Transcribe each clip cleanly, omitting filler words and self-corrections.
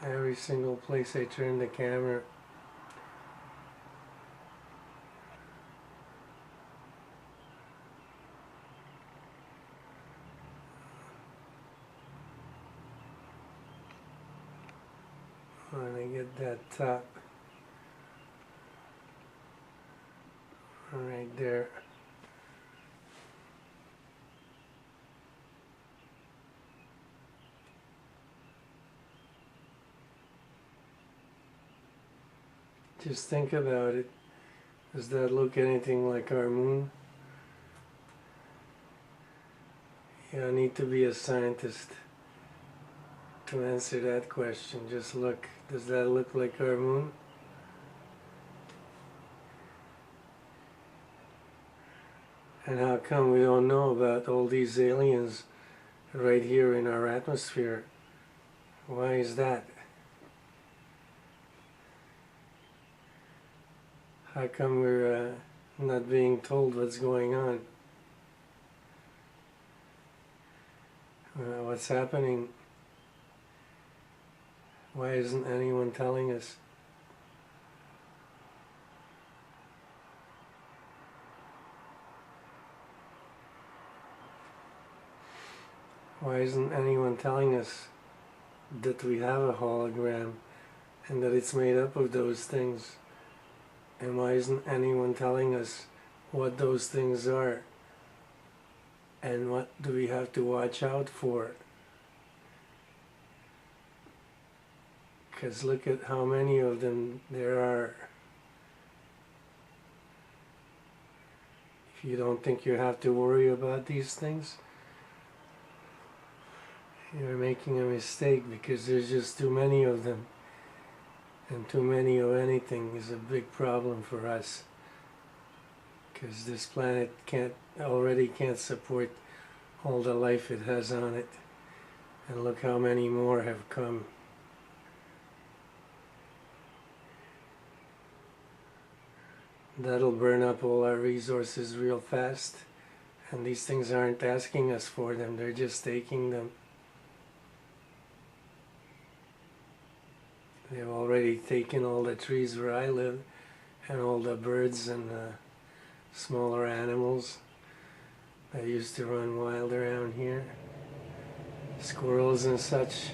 Every single place I turn the camera. When I get that top right there. Just think about it. Does that look anything like our moon? You don't need to be a scientist to answer that question. Just look. Does that look like our moon? And how come we don't know about all these aliens right here in our atmosphere? Why is that? How come we're not being told what's going on? What's happening? Why isn't anyone telling us? Why isn't anyone telling us that we have a hologram and that it's made up of those things? And why isn't anyone telling us what those things are? And what do we have to watch out for? Because look at how many of them there are. If you don't think you have to worry about these things, you're making a mistake, because there's just too many of them. And too many of anything is a big problem for us. Because this planet already can't support all the life it has on it. And look how many more have come. That'll burn up all our resources real fast. And these things aren't asking us for them, they're just taking them. They've already taken all the trees where I live, and all the birds and smaller animals that used to run wild around here. Squirrels and such.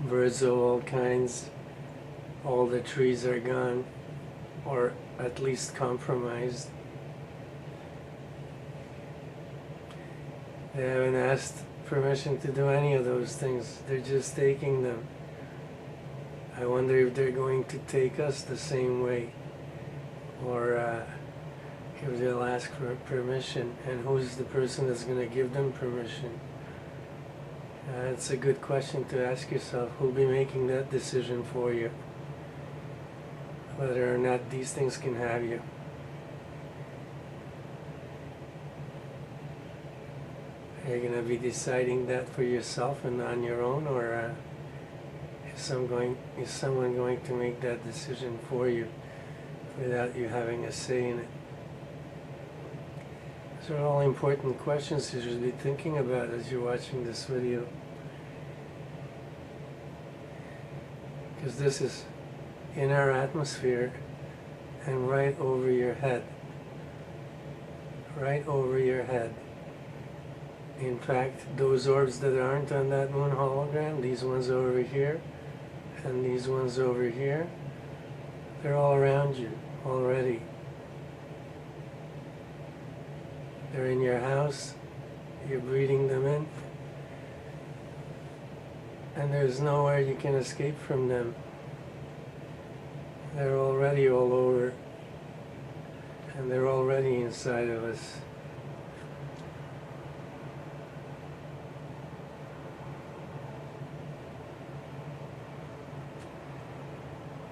Birds of all kinds. All the trees are gone, or at least compromised. They haven't asked permission to do any of those things. They're just taking them. I wonder if they're going to take us the same way, or if they'll ask for permission, and who's the person that's going to give them permission? It's a good question to ask yourself. Who'll be making that decision for you, whether or not these things can have you? Are you going to be deciding that for yourself and on your own, or is someone going to make that decision for you without you having a say in it? These are all important questions you should be thinking about as you're watching this video. Because this is in our atmosphere and right over your head. Right over your head. In fact, those orbs that aren't on that moon hologram, these ones over here, and these ones over here, they're all around you already. They're in your house, you're breathing them in, and there's nowhere you can escape from them. They're already all over, and they're already inside of us.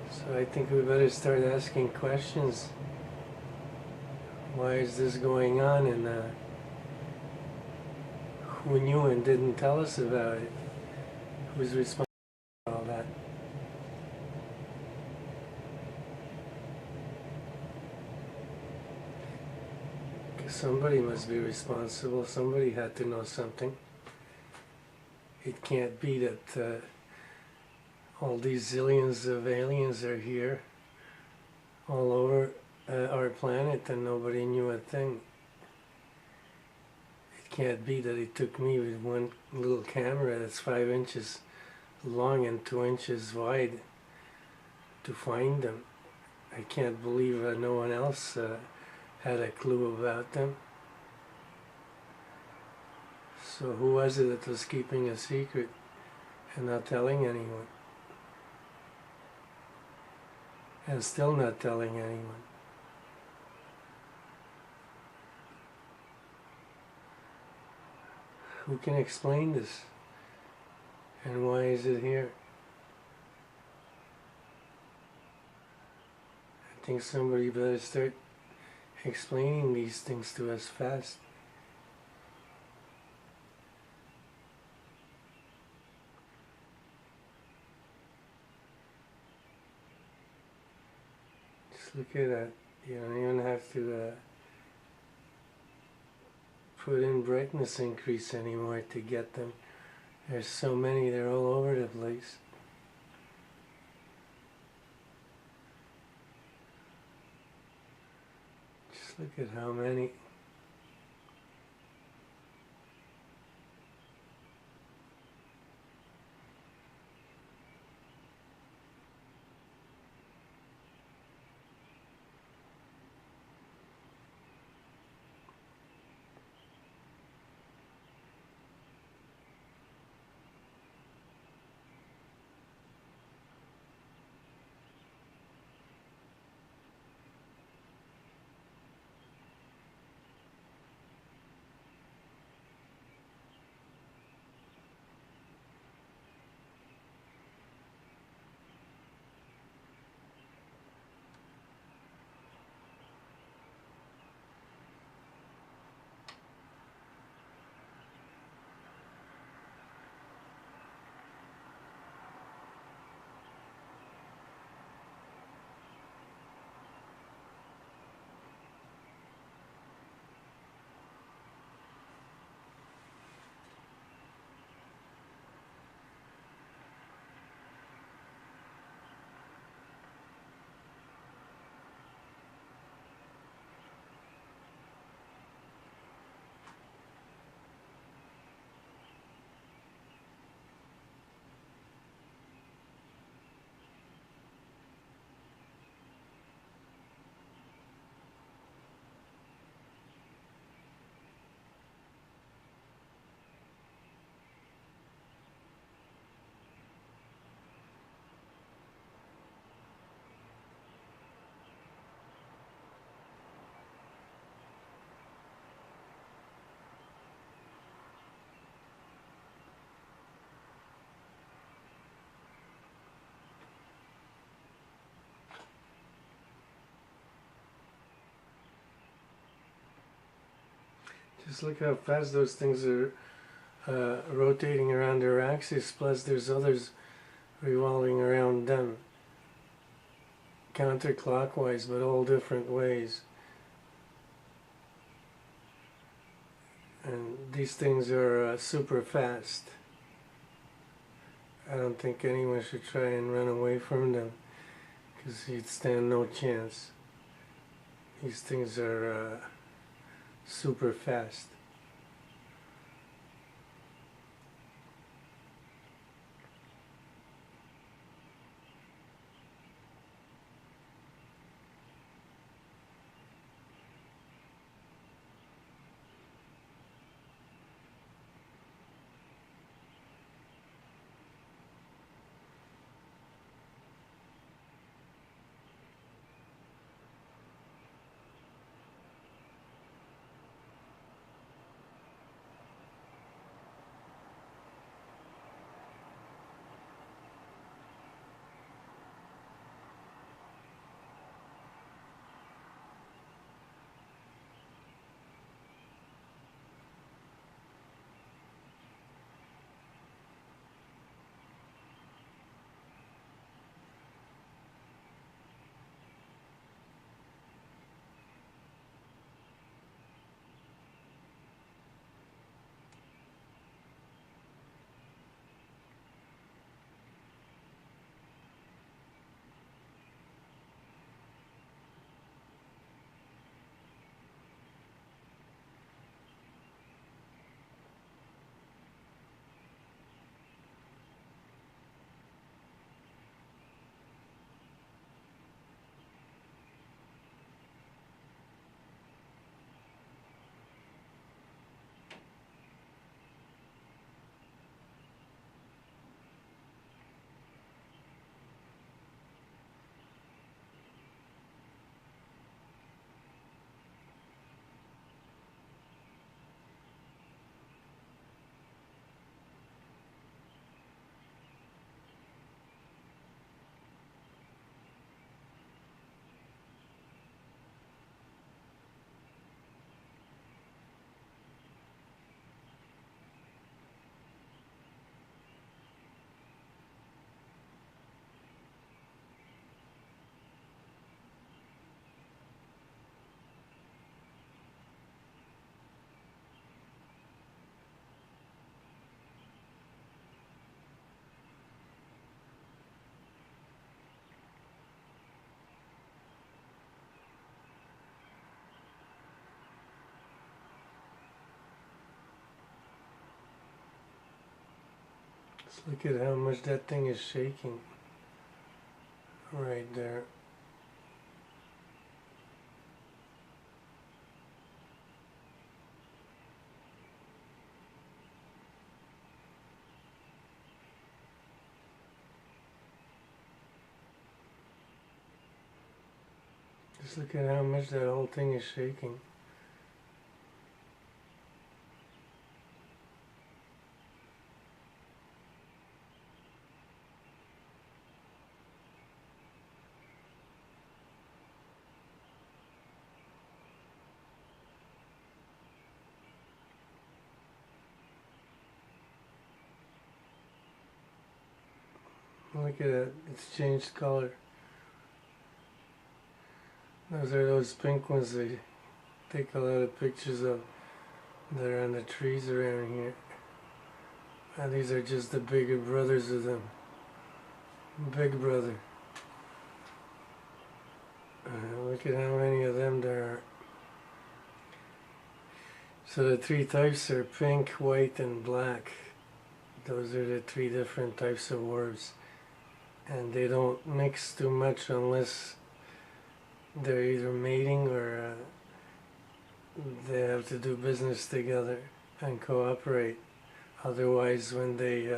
So I think we better start asking questions. Why is this going on, and who knew and didn't tell us about it? Who's responsible for all that? Because somebody must be responsible. Somebody had to know something. it can't be that all these zillions of aliens are here all over our planet and nobody knew a thing. It can't be that it took me with one little camera that's 5 inches long and 2 inches wide to find them. I can't believe no one else had a clue about them. So who was it that was keeping a secret and not telling anyone? And still not telling anyone. Who can explain this? And why is it here? I think somebody better start explaining these things to us fast. Just look at that. You don't even have to put in brightness increase anymore to get them. There's so many, they're all over the place. Just look at how many. Just look how fast those things are rotating around their axis, plus there's others revolving around them. Counterclockwise, but all different ways. And these things are super fast. I don't think anyone should try and run away from them, because you'd stand no chance. These things are super fast. Look at how much that thing is shaking. Right there. Just look at how much that whole thing is shaking. Look at that, it's changed color. Those are those pink ones they take a lot of pictures of that are on the trees around here. And these are just the bigger brothers of them. Big brother. Look at how many of them there are. So the three types are pink, white, and black. Those are the three different types of orbs. And they don't mix too much unless they're either mating or they have to do business together and cooperate. Otherwise, when they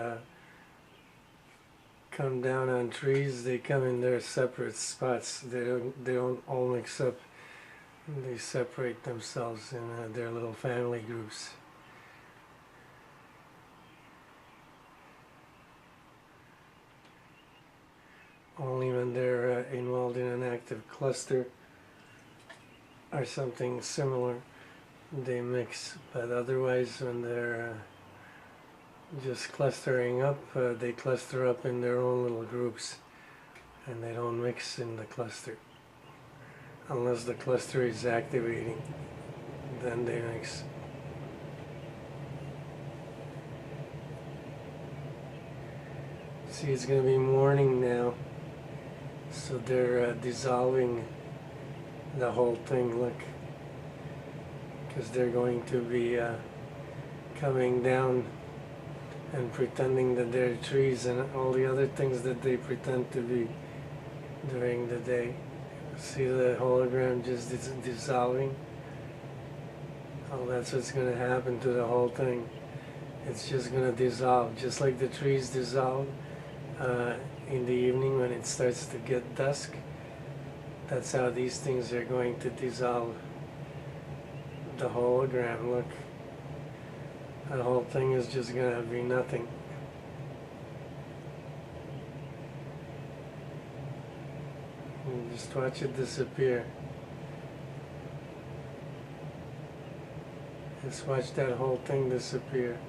come down on trees, they come in their separate spots. They don't all mix up. They separate themselves in their little family groups. Only when they're involved in an active cluster or something similar, they mix. But otherwise, when they're just clustering up, they cluster up in their own little groups, and they don't mix in the cluster. Unless the cluster is activating, then they mix. See, it's going to be morning now. So they're dissolving the whole thing, look, because they're going to be coming down and pretending that they're trees and all the other things that they pretend to be during the day. See the hologram just dissolving? Oh, that's what's going to happen to the whole thing. It's just going to dissolve, just like the trees dissolve. In the evening when it starts to get dusk, that's how these things are going to dissolve the hologram. Look, the whole thing is just going to be nothing. And just watch it disappear. Just watch that whole thing disappear.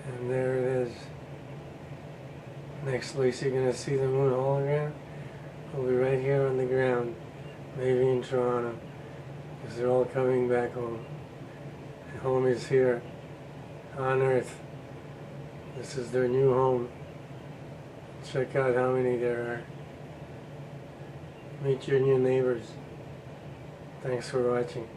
And there it is. Next place you're going to see the moon hologram will be right here on the ground, maybe in Toronto, because they're all coming back home. And home is here, on Earth. This is their new home. Check out how many there are. Meet your new neighbors. Thanks for watching.